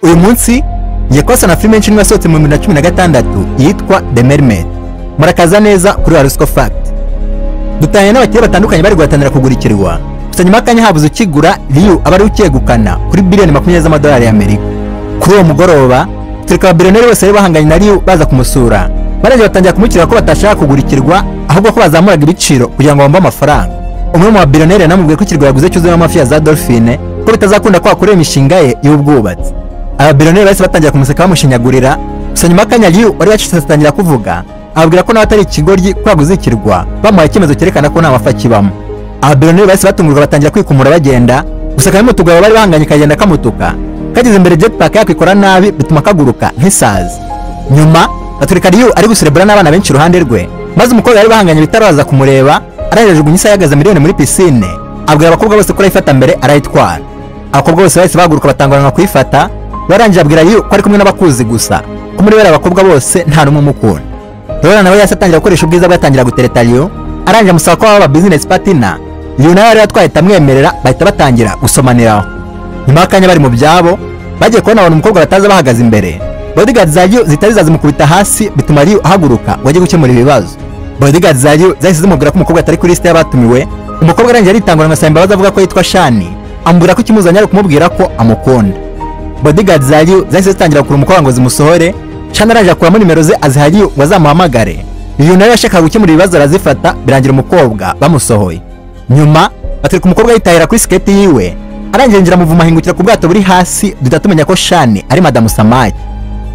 uyu munsi yakosa na filime nshinwa yasohotse mu 2016 yitwa The Mermaid. Murakaza neza kuri Rusco Fact. Dutanye n'abakiriya batandukanye bari guhatanira kugurikirwa. Gusa nyuma kanya habuze ukigura Liu abari ukegukana kuri billion 20 z'amadolari y'Amerika. Kuri uwo mugoroba tureka bilioneri bose bari bahanganye na Liu baza kumusura. Baraje batangira kumukira ko batashaka kugurikirwa ahubwo ko bazamuraga ibiciro kugira ngo bambe amafaranga. Umwe mu bilioneri namubwiye ko ikirwa yaguze cyuzuye amafi ya za dolphine ko bitazakunda ko akorera imishinga ye y'ubwubatsi. Aba bilioneri bose batangira kumuseka bamushinyagurira. Gusa nyuma kanya Liu wari yacitse atangira kuvuga ababwira ko nawe atari ikigoryi ko yaguze ikirwa bamuhaye icyemezo cyerekana ko nta mafa kibamo. Aba bilioneri bose batungurwa batangira kwikumura bagenda. Gusa kandi mutugabo bari bahanganye kagenda kamutuka kageze imbere jetpack yakwikora nabi bituma kaguruka nk'isazi. Nyuma baturika Liu ari guserebura n'abana benshi iruhande rwe, maze umukobwa yari bahanganye bitaraza kumureba arajeje gunyisa yagaza miliyoni muri piscine. Abwira abakobwa bose ko arayifata mbere arayitwara. Abakobwa bose bahise baguruka batangurana kuyifata. Barangije abwira Liu ko ari kumwe n'abakuzi gusa ko muri bera abakobwa bose nta numwe umukunda. Rero nawe yasatangira gukoresha ubwiza bwatangira gutereta Liu, arangije amusaba ko baba business partner. Liu nawe yari yatwaye tamwemerera bahita batangira gusomaniraho. Nyuma kanya bari mu byabo bagiye kubona abantu umukobwa bataza bahagaze imbere. Bodyguard za Liu zitari zazimukubita hasi bituma Liu ahaguruka waje gukemura ibibazo. Bodyguard za Liu zahise zimubwira ko umukobwa atari kuri liste y'abatumiwe. Umukobwa arangije aritangura nka imbabazi avuga ko yitwa Shani, ambura ko ikimuzanye ari kumubwira ko amukunda. Bodyguard za Liu zahise zitangira kuri umukobwa ngo zimusohore. Shani arangije akuramo nimero ze aziha Liu ngo azamuhamagare. Liu nawe yashakaga gukemura ibibazo arazifata birangira umukobwa bamusohoye. Nyuma baturika umukobwa yitahira kuri skate yiwe. Arangije ngira muvuma hingukira ku bwato buri hasi duhita tumenya ko Shani ari Madame Samaki.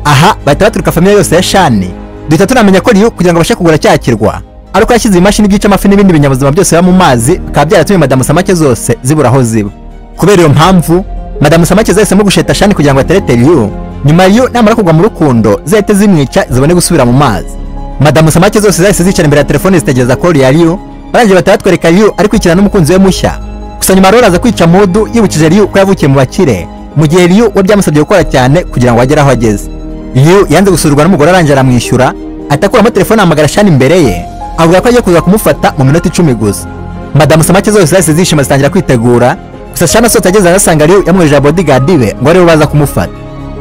Aha bahita baturika famille yose ya Shani. Duhita tunamenya ko Liu kugira ngo bashe kugura cyakirwa ariko yashyize imashini byica amafi n'ibindi binyabuzima byose mu mazi bikaba byaratumye Madame Samaki zose zibura aho ziba. Kubera iyo mpamvu Madame Samaki zahisemo gusheta Shani kugira ngo aterete Liu. Nyuma Liu namara kugwa mu rukundo zahite zimwica zibone gusubira mu mazi. Madame Samaki zose zahise zicara imbere ya telefone zitegereza ko ya Liu. Barangije batatwereka Liu ari kwikirana n'umukunzi we mushya. Gusa nyuma rero aza kwica Modu yibukije Liu ko yavukiye mu bakire mu gihe Liu we byamusabye gukora cyane kugira ngo agere aho ageze. Liu yanze gusurwa n'umugore arangije aramwishyura atakuramo telefone amagara Shani imbere ye avuga ko agiye kuza kumufata mu minota 10 gusa. Madame Samaki zose zahise zishima zitangira kwitegura. Gusa Shani asotse ageze arasanga Liu yamwejeje bodyguard we ngo ariwe baza kumufata.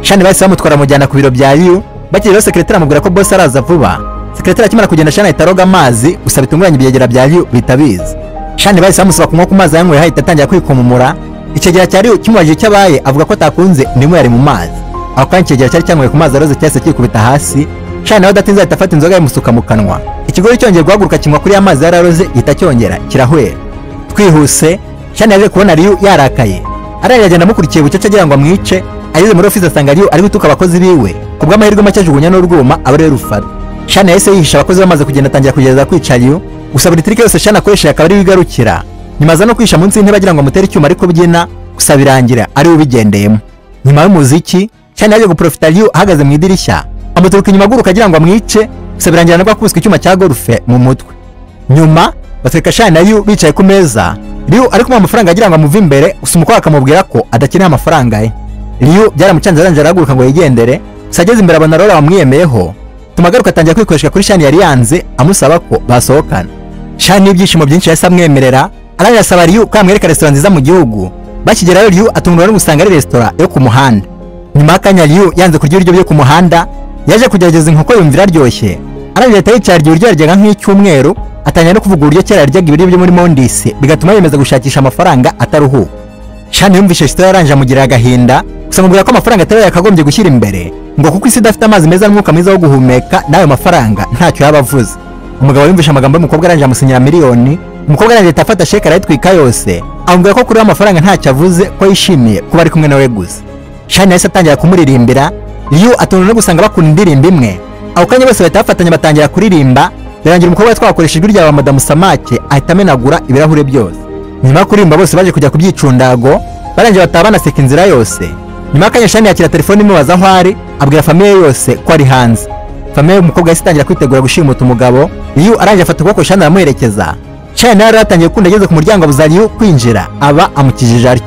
Shani bahise bamutwara mujyana ku biro bya Liu. Bakiriye secretary amubwira ko boss araza vuba. Secretary akimara kugenda Shani ahitaroga amazi gusa bitunguranye ibyegera bya Liu bitabizi. Shani bahise bamusaba kunywa ku mazi yanyweye hahita atangira kwikumumura. Ikigera cya Liu kimubajije cyabaye avuga ko atakunze ndimo yari mu mazi. Aho kandi ikigera cyari cyanyweye ku mazi aroze cyahise kikubita hasi. Shani nawe datinze ahita afata inzoga yimusuka mu kanwa. Ikigori cyongeye guhaguruka kinywa kuri amazi yararoze gihita cyongera kirahwera. Twihuse Shani yaje kubona Liu yarakaye. Arangije agenda amukurikiye bucece agira ngo amwice. Ageze muri office asanga Liu ari gutuka abakozi biwe. Kubw'amahirwe make ajugunya n'urwuma abare rufata. Shani yahise yihisha abakozi bamaze kugenda atangira kugereza kwica Liu. Gusa buri trike yose Shani akoresha akaba ari wigarukira. Nyuma aza no kwisha munsi y'intebe agira ngo amutere icyuma ariko byina gusa birangira ari ubigendeyemo. Nyuma y'umuziki Shani yaje guprofita Liu ahagaze mu idirishya. Amuturuka inyuma aguruka agira ngo amwice gusa birangira nabwo akubiswe icyuma cya golfe mu mutwe. Nyuma batureka Shani na Liu bicaye ku meza. Liu ari kumuha amafaranga agira ngo amuve imbere gusa umukobwa akamubwira ko adakeneye amafaranga ye. Liu byaramucanze arangije araguruka ngo yigendere. Gusa ageze imbere abona Rora wamwiyemeyeho. Tumagaruka atangira kwikoresha kuri Shani yari yanze amusaba ko basohokana. Shani ibyishimo byinshi yahise amwemerera. Arangije asaba Liu ko yamwereka restaurant nziza mu gihugu. Bakigerayo Liu atungurwa no gusanga ari restaurant yo ku muhanda. Nyuma kanya Liu yanze kurya ibiryo byo ku muhanda yaje kugerageza inkoko yumvira aryoshye. Arangije atayicara iryo yaryaga nk'icyumweru atangira no kuvuga uburyo cyera yaryaga ibiryo byo muri Mondisi bigatuma yemeza gushakisha amafaranga ataruhu. Shani yumvishe story arangije amugira agahinda gusa mubwira ko amafaranga atari yakagombye gushyira imbere ngo kuko isi idafite amazi meza n'umwuka mwiza wo guhumeka nayo mafaranga ntacyo yabavuze. Umugabo yumvishe amagambo y'umukobwa arangije amusinyira miliyoni. Umukobwa arangije afata sheke arayitwika yose amubwira ko kuri amafaranga ntacyo avuze ko yishimiye kuba ari kumwe nawe gusa. Shani yahise atangira kumuririmbira. Liu atungurwa no gusanga bakunda indirimbo imwe. Aho kanya bose bahita bafatanya batangira kuririmba. Birangira umukobwa twakoresheje ijwi rya Madame Samaki ahita amenagura ibirahure byose. Nyuma yo kuririmba bose baje kujya kubyicundago barangije batabana seka inzira yose. Nyuma kanya Shani yakira telefone imubaza aho ari abwira famille yose ko ari hanze. Famille y'umukobwa yahise itangira kwitegura gushimuta umugabo. Liu arangije afata ukuboko Shani aramuherekeza. Shani yari yatangiye gukunda ageze ku muryango abuza Liu kwinjira aba amukijije aryo.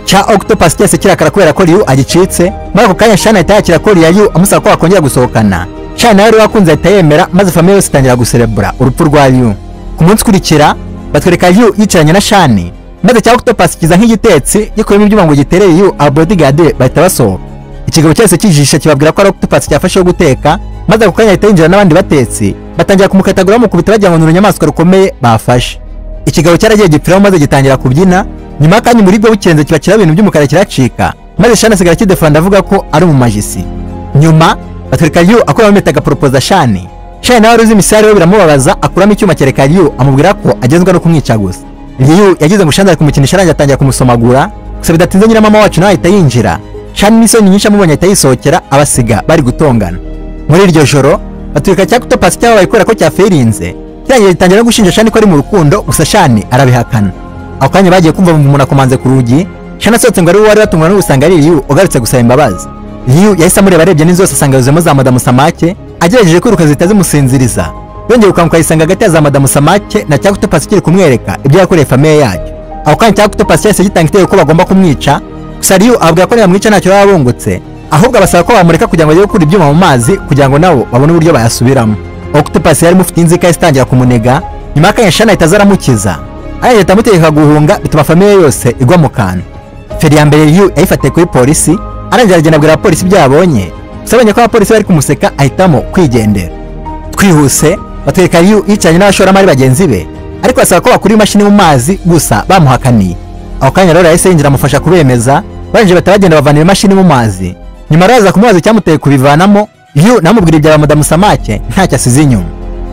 Cha Octopus cyese kirakara kubera ko Liu agicitse. Muri ako kanya Shani ahita yakira ko Liu amusaba ko bakongera gusohokana. Shani yari wakunze ahita yemera maze famille yose itangira guserebura urupfu rwa Liu. Ku munsi ukurikira batwereka Liu yicaranye na Shani maze Cha Octopus kiza nk'igitetsi gikuyemo ibyuma ngo gitereye Liu aba bodyguard bahita basohoka. ikigabo cyose kijisha kibabwira ko ari Octopus cyafasheho guteka, maze ako kanya ahita yinjira n'abandi batetsi batangira kumukatagura bamukubita bagira ngo ni urunyamaswa rukomeye bafashe. Ikigabo cyaragiye gipfiraho maze gitangira kubyina, nyuma y'akanya muri bwo bukenze kiba kiraba ibintu by'umukara kiracika, maze Shani asigara kidefanda avuga ko ari umumagisi. Nyuma batwereka Ryu akuramo metaga proposa Shani. Shani nawe aruzi imisare we biramubabaza, akuramo icyuma cyereka Ryu amubwira ko agenzwa no kumwica gusa. Ryu yagize ngo Shani ari kumukinisha arangiye atangira kumusomagura, gusa bidatinze nyiramama wacu nawe ahita yinjira. Shani n'isoni nyinshi amubonye ahita yisohokera abasiga bari gutongana. Muri iryo joro batwereka cya Octopus cyabaye kubera ko cyaferinze, kirangiye gitangira no gushinja Shani ko ari mu rukundo, gusa Shani arabihakana. Ako kanya bagiye kumva umuntu akomanze ku rugi, Shani asohotse ngo ari we wari watungwa no gusanga ari Ryu ugarutse gusaba imbabazi. Ryu yahise amureba arebye n'inzu zose asanga yuzuyemo za Madamu Samake, agerageje kwiruka zihita zimusinziriza. Yongeye gukanguka yisanga hagati ya za Madamu Samake na cya Octopus kiri kumwereka ibyo yakoreye famiye yacyo. Ako kanya cya Octopus cyahise gitanga igitego ko bagomba kumwica, gusa Ryu ababwira ko nibamwica ntacyo baba bungutse, ahubwo abasaba ko bamureka kugira ngo bajye gukura ibyuma mu mazi kugira ngo nabo babone uburyo bayasubiramo. Octopus yari mufite inzika yahise itangira kumunega, nyuma y'akanya Shani ahita azaramukiza, ahita amutegeka guhunga bituma famiye yose igwa mu kantu. Feri ya mbere Ryu yayifatiye kuri polisi, arangira agenda abwira abapolisi ibyo yabonye, gusa abonye ko abapolisi bari kumuseka ahitamo kwigendera. Twihuse batwereka Ryu yicaranye n'abashoramari bagenzi be, ariko basaba ko bakura imashini mu mazi, gusa bamuhakaniye. Ako kanya rero yahise yinjira amufasha kubemeza, barangije bahita bagenda bavanira imashini mu mazi. Nyuma araza kumubaza icyamuteye kubivanamo, Ryu namubwira ibya Madamu Samake ntacyo asize inyuma.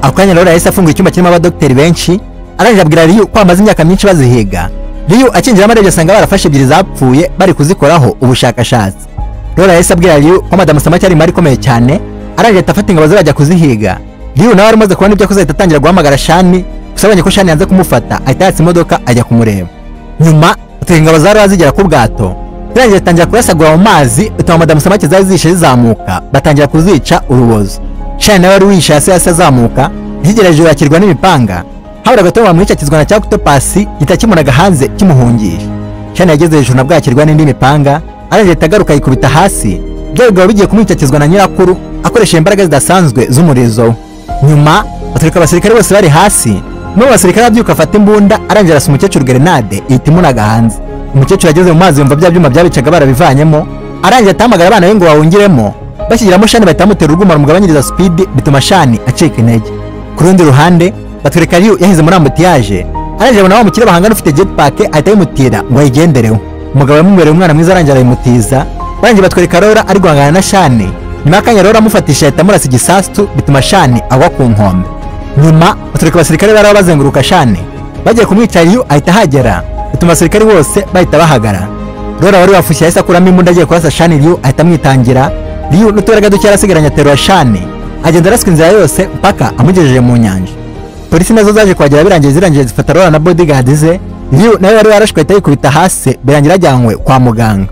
Ako kanya rero yahise afunga icyumba kirimo abadogiteri benshi, arangije abwira Ryu ko amaze imyaka myinshi bazihiga. Ryu akinjiramo arebye asanga barafashe ebyiri zapfuye bari kuzikoraho ubushakashatsi. Rero yahise abwira Ryu ko Madamu Samake ari mari ikomeye cyane, arangije afata ingabo ze bajya kuzihiga. Ryu nawe amaze kubona ibyo akoze ahita atangira guhamagara Shani, gusa abonye ko Shani yanze kumufata ahita yatsa imodoka ajya kumureba. Nyuma ingabo zari bazigera ku bwato, birangije atangira kurasagura mu mazi, bituma Madamu Samake zari zishe zizamuka, batangira kuzica urubozo. Shani nawe wari wishe hasi azamuka, yigerageje yakirwa n'imipanga, habura gato bamwica kizwa na cya Octopus gitakimunaga hanze kimuhungisha. Shani yageze hejuru nabwo yakirwa n'indi mipanga, arangije agaruka yikubita hasi, byo bigabo bigiye kumwica kizwa na nyirakuru akoresheje imbaraga zidasanzwe z'umurizo. Nyuma batwereka abasirikare bose bari hasi, mu basirikare abyuka afata imbunda, arangije arasa umukecuru grenade ihita imunaga hanze. Umukecuru ageze mu mazi yumva bya byuma byabicaga barabivanyemo, arangije atamagara abana be ngo bawungiremo, bashyigiramo Shani bahita bamutera urwuma rumugabanyiriza speed, bituma Shani acika intege. Ku rundi ruhande batwereka Ryu yahize muri ambutiyaje, arangije abona wa mukire bahangana ufite jetpack ahita yimutira ngo ayigendereho. Umugabo yamubereye umwana mwiza arangije arayimutiza, barangije batwereka Rora ari guhangana na Shani, nyuma y'akanya Rora amufatisha ahita amurasa igisasu bituma Shani agwa ku nkombe. Nyuma batwereka abasirikare bari bazenguruka Shani, bagiye kumwica Ryu ahita ahagera, bituma abasirikare bose bahita bahagarara. Rora wari wafushye yahise akuramo imbunda agiye kurasa Shani, Ryu ahita amwitangira. Ryu n'utubaraga duke yarasigaranye aterura Shani, agenda araswa inzira yose mpaka amugejeje mu nyanja. Polisi nazo zaje kuhagera birangije zirangije zifata Rora na bodyguard ze, Ryu nawe wari warashwe ahita yikubita hasi, birangira ajyanywe kwa muganga.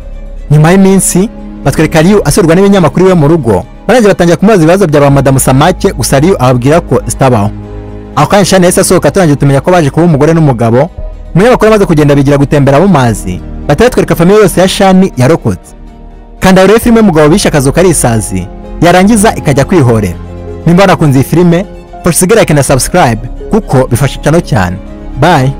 Nyuma y'iminsi batwereka Ryu asurwa n'ibinyamakuru iwe mu rugo, barangije batangira kumubaza ibibazo bya Madamu Samake, gusa Ryu ababwira ko zitabaho. Ako kanya Shani yahise asohoka, turangije tumenya ko baje kuba umugore n'umugabo. Umunyamakuru amaze kugenda bigira gutembera mu mazi, batwereka famiye yose ya Shani yarokotse. Kanda urebe filime y'umugabo bishe akazu kari isazi, yarangiza ikajya kwihorera. Nimba wanakunze iyi filime, usigare like na subscribe kuko bifasha cyane. Bye.